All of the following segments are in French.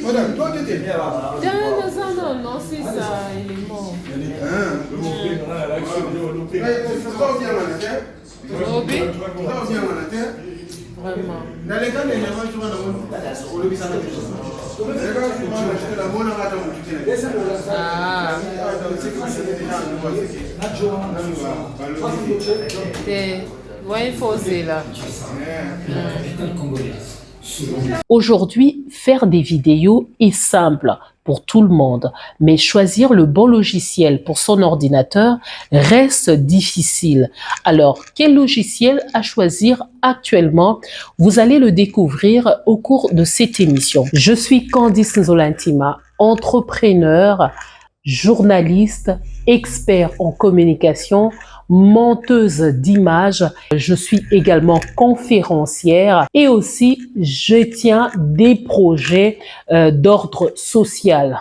Madame, toi, tu étais. Non, c'est ça, il est mort. Vraiment. Ah. Ouais, il faut oser là. Aujourd'hui, faire des vidéos est simple pour tout le monde, mais choisir le bon logiciel pour son ordinateur reste difficile. Alors, quel logiciel à choisir actuellement? Vous allez le découvrir au cours de cette émission. Je suis Candice Nzolantima, entrepreneur, journaliste, expert en communication, monteuse d'images. Je suis également conférencière et aussi je tiens des projets d'ordre social.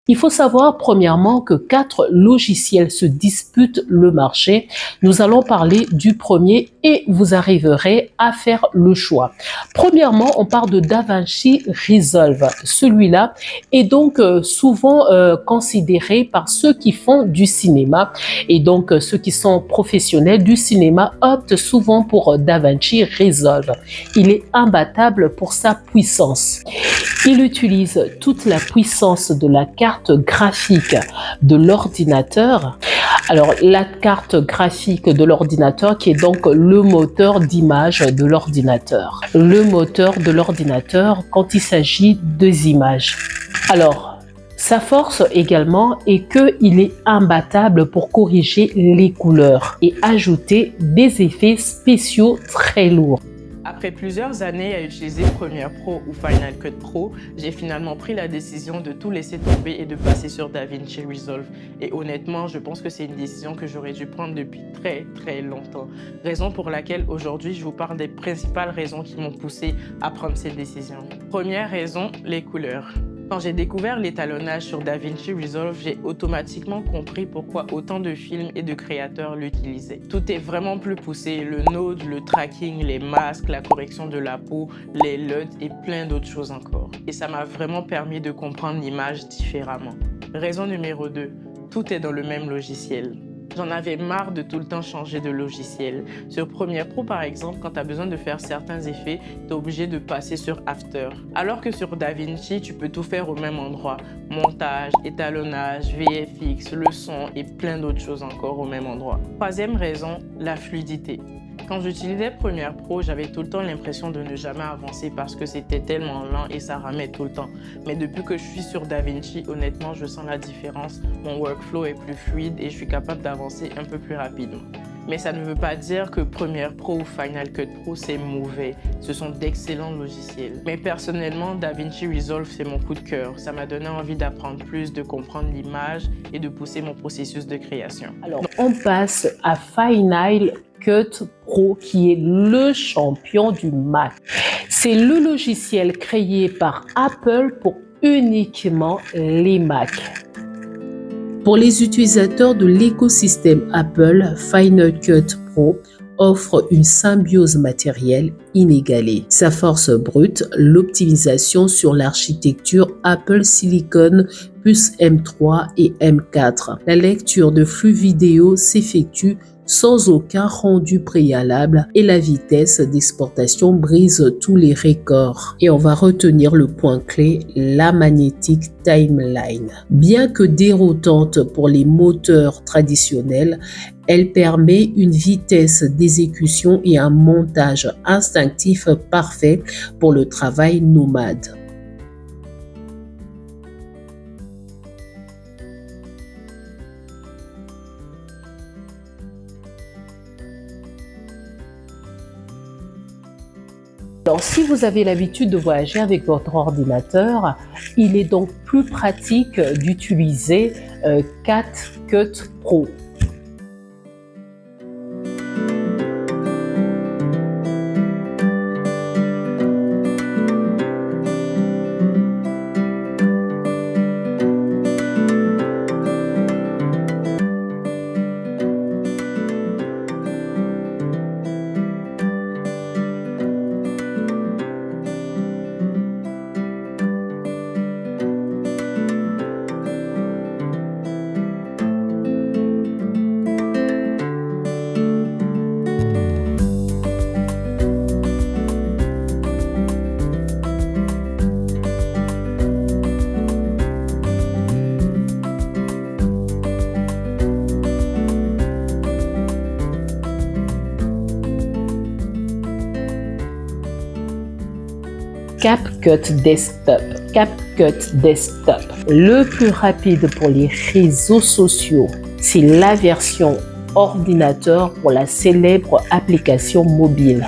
Il faut savoir premièrement que 4 logiciels se disputent le marché. Nous allons parler du premier et vous arriverez à faire le choix. Premièrement, on parle de DaVinci Resolve. Celui-là est donc souvent considéré par ceux qui font du cinéma et donc ceux qui sont professionnels du cinéma optent souvent pour DaVinci Resolve. Il est imbattable pour sa puissance. Il utilise toute la puissance de la carte graphique de l'ordinateur. Alors, la carte graphique de l'ordinateur qui est donc le moteur d'image de l'ordinateur. Le moteur de l'ordinateur quand il s'agit des images. Alors, sa force également est qu'il est imbattable pour corriger les couleurs et ajouter des effets spéciaux très lourds. Après plusieurs années à utiliser Premiere Pro ou Final Cut Pro, j'ai finalement pris la décision de tout laisser tomber et de passer sur DaVinci Resolve. Et honnêtement, je pense que c'est une décision que j'aurais dû prendre depuis très longtemps. Raison pour laquelle aujourd'hui, je vous parle des principales raisons qui m'ont poussé à prendre cette décision. Première raison, les couleurs. Quand j'ai découvert l'étalonnage sur DaVinci Resolve, j'ai automatiquement compris pourquoi autant de films et de créateurs l'utilisaient. Tout est vraiment plus poussé, le node, le tracking, les masques, la correction de la peau, les LUT et plein d'autres choses encore. Et ça m'a vraiment permis de comprendre l'image différemment. Raison numéro 2, tout est dans le même logiciel. J'en avais marre de tout le temps changer de logiciel. Sur Premiere Pro, par exemple, quand tu as besoin de faire certains effets, tu es obligé de passer sur After. Alors que sur DaVinci, tu peux tout faire au même endroit. Montage, étalonnage, VFX, le son et plein d'autres choses encore au même endroit. Troisième raison, la fluidité. Quand j'utilisais Premiere Pro, j'avais tout le temps l'impression de ne jamais avancer parce que c'était tellement lent et ça ramait tout le temps. Mais depuis que je suis sur DaVinci, honnêtement, je sens la différence. Mon workflow est plus fluide et je suis capable d'avancer un peu plus rapidement. Mais ça ne veut pas dire que Premiere Pro ou Final Cut Pro c'est mauvais. Ce sont d'excellents logiciels. Mais personnellement, DaVinci Resolve c'est mon coup de cœur. Ça m'a donné envie d'apprendre plus, de comprendre l'image et de pousser mon processus de création. Alors, on passe à Final Cut Pro qui est le champion du Mac. C'est le logiciel créé par Apple pour uniquement les Mac. Pour les utilisateurs de l'écosystème Apple, Final Cut Pro offre une symbiose matérielle inégalée. Sa force brute, l'optimisation sur l'architecture Apple Silicon puce M3 et M4. La lecture de flux vidéo s'effectue sans aucun rendu préalable et la vitesse d'exportation brise tous les records. Et on va retenir le point clé, la magnétique timeline. Bien que déroutante pour les moteurs traditionnels, elle permet une vitesse d'exécution et un montage instinctif parfait pour le travail nomade. Alors, si vous avez l'habitude de voyager avec votre ordinateur, il est donc plus pratique d'utiliser CapCut Pro. CapCut Desktop. CapCut Desktop, le plus rapide pour les réseaux sociaux. C'est la version ordinateur pour la célèbre application mobile.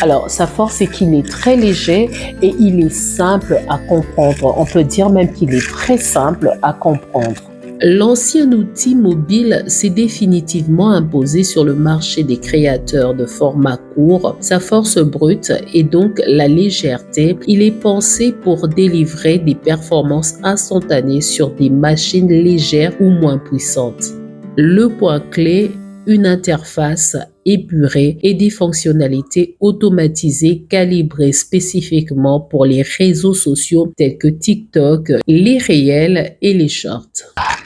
Alors, sa force est qu'il est très léger et il est simple à comprendre. On peut dire même qu'il est très simple à comprendre. L'ancien outil mobile s'est définitivement imposé sur le marché des créateurs de format court. Sa force brute et donc la légèreté, il est pensé pour délivrer des performances instantanées sur des machines légères ou moins puissantes. Le point clé, une interface épurée et des fonctionnalités automatisées calibrées spécifiquement pour les réseaux sociaux tels que TikTok, les réels et les shorts.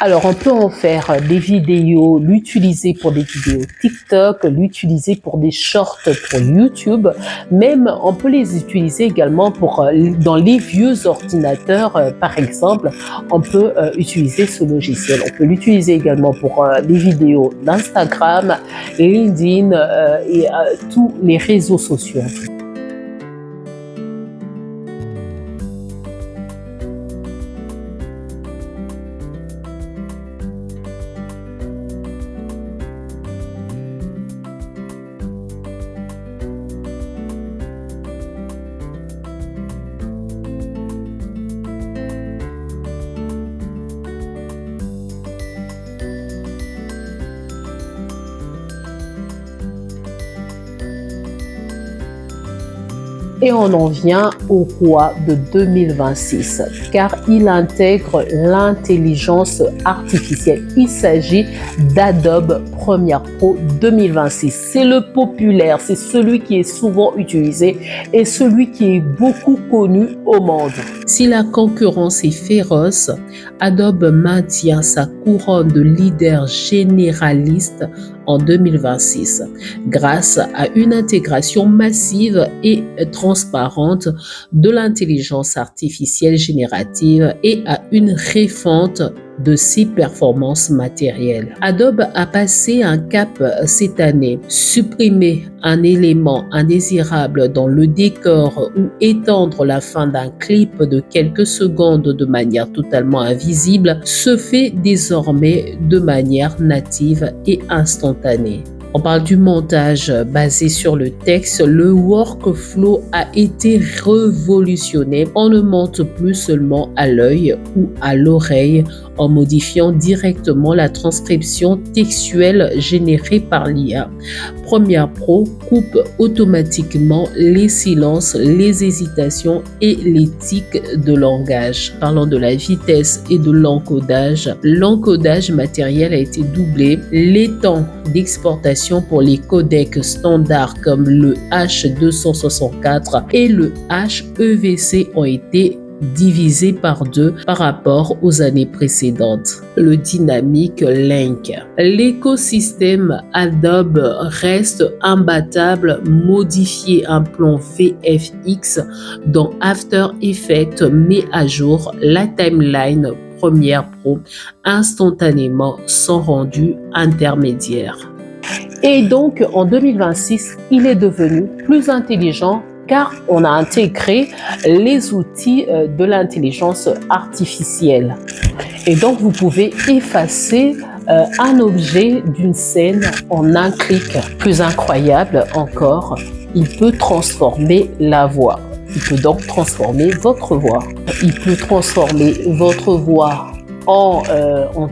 Alors, on peut en faire des vidéos, l'utiliser pour des vidéos TikTok, l'utiliser pour des shorts pour YouTube. Même, on peut les utiliser également pour, dans les vieux ordinateurs, par exemple, on peut utiliser ce logiciel. On peut l'utiliser également pour des vidéos d'Instagram, LinkedIn et tous les réseaux sociaux. Et on en vient au roi de 2026, car il intègre l'intelligence artificielle. Il s'agit d'Adobe Premiere Pro 2026. C'est le populaire, c'est celui qui est souvent utilisé et celui qui est beaucoup connu au monde. Si la concurrence est féroce, Adobe maintient sa couronne de leader généraliste en 2026 grâce à une intégration massive et transparente de l'intelligence artificielle générative et à une refonte de ses performances matérielles. Adobe a passé un cap cette année, supprimer un élément indésirable dans le décor ou étendre la fin d'un clip de quelques secondes de manière totalement invisible se fait désormais de manière native et instantanée. On parle du montage basé sur le texte. Le workflow a été révolutionné. On ne monte plus seulement à l'œil ou à l'oreille en modifiant directement la transcription textuelle générée par l'IA. Premiere Pro coupe automatiquement les silences, les hésitations et les tics de langage. Parlant de la vitesse et de l'encodage matériel a été doublé. Les temps d'exportation pour les codecs standards comme le H264 et le HEVC ont été divisé par 2 par rapport aux années précédentes. Le Dynamic Link. L'écosystème Adobe reste imbattable. Modifier un plan VFX dans After Effects met à jour la timeline Premiere Pro instantanément sans rendu intermédiaire. Et donc en 2026, il est devenu plus intelligent car on a intégré les outils de l'intelligence artificielle. Et donc, vous pouvez effacer un objet d'une scène en un clic. Plus incroyable encore, il peut transformer la voix. Il peut donc transformer votre voix. Il peut transformer votre voix en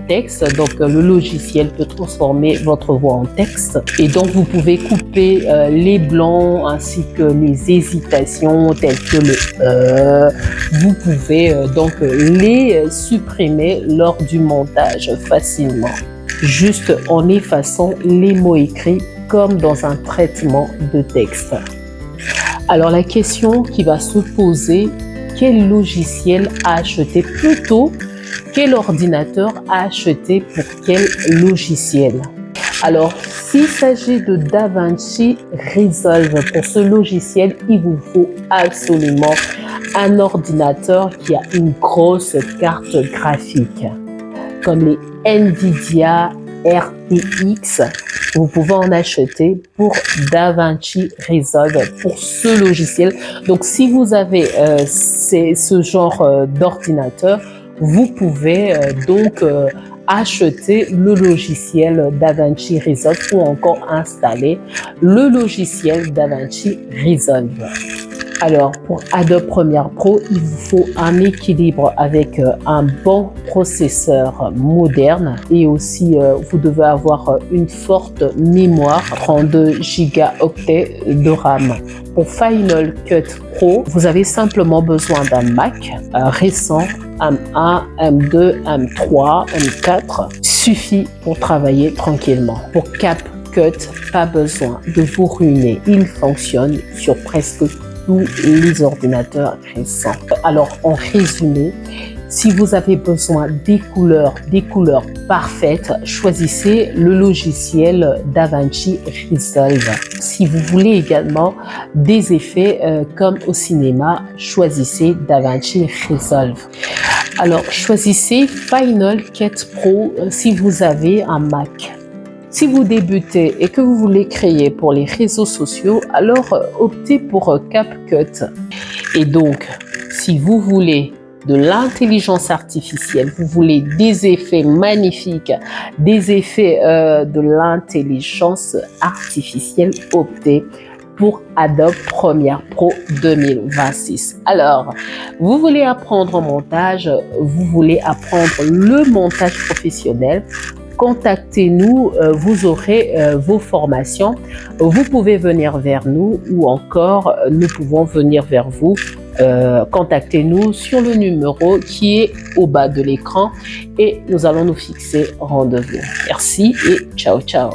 texte, donc le logiciel peut transformer votre voix en texte et donc vous pouvez couper les blancs ainsi que les hésitations telles que le vous pouvez donc les supprimer lors du montage facilement, juste en effaçant les mots écrits comme dans un traitement de texte. Alors la question qui va se poser, quel logiciel acheter plutôt? Quel ordinateur a acheté pour quel logiciel? Alors, s'il s'agit de DaVinci Resolve, pour ce logiciel, il vous faut absolument un ordinateur qui a une grosse carte graphique, comme les NVIDIA RTX. Vous pouvez en acheter pour DaVinci Resolve pour ce logiciel. Donc, si vous avez ce genre d'ordinateur, vous pouvez donc acheter le logiciel DaVinci Resolve ou encore installer le logiciel DaVinci Resolve. Alors, pour Adobe Premiere Pro, il vous faut un équilibre avec un bon processeur moderne et aussi vous devez avoir une forte mémoire, 32 Go de RAM. Pour Final Cut Pro, vous avez simplement besoin d'un Mac récent, M1, M2, M3, M4, suffit pour travailler tranquillement. Pour CapCut, pas besoin de vous ruiner, il fonctionne sur presque tous les ordinateurs récents. Alors, en résumé, si vous avez besoin des couleurs parfaites, choisissez le logiciel DaVinci Resolve. Si vous voulez également des effets comme au cinéma, choisissez DaVinci Resolve. Alors, choisissez Final Cut Pro si vous avez un Mac. Si vous débutez et que vous voulez créer pour les réseaux sociaux, alors optez pour CapCut. Et donc, si vous voulez de l'intelligence artificielle, vous voulez des effets magnifiques, des effets de l'intelligence artificielle, optez pour Adobe Premiere Pro 2026. Alors, vous voulez apprendre au montage, vous voulez apprendre le montage professionnel, contactez-nous, vous aurez vos formations. Vous pouvez venir vers nous ou encore nous pouvons venir vers vous. Contactez-nous sur le numéro qui est au bas de l'écran et nous allons nous fixer rendez-vous. Merci et ciao ciao.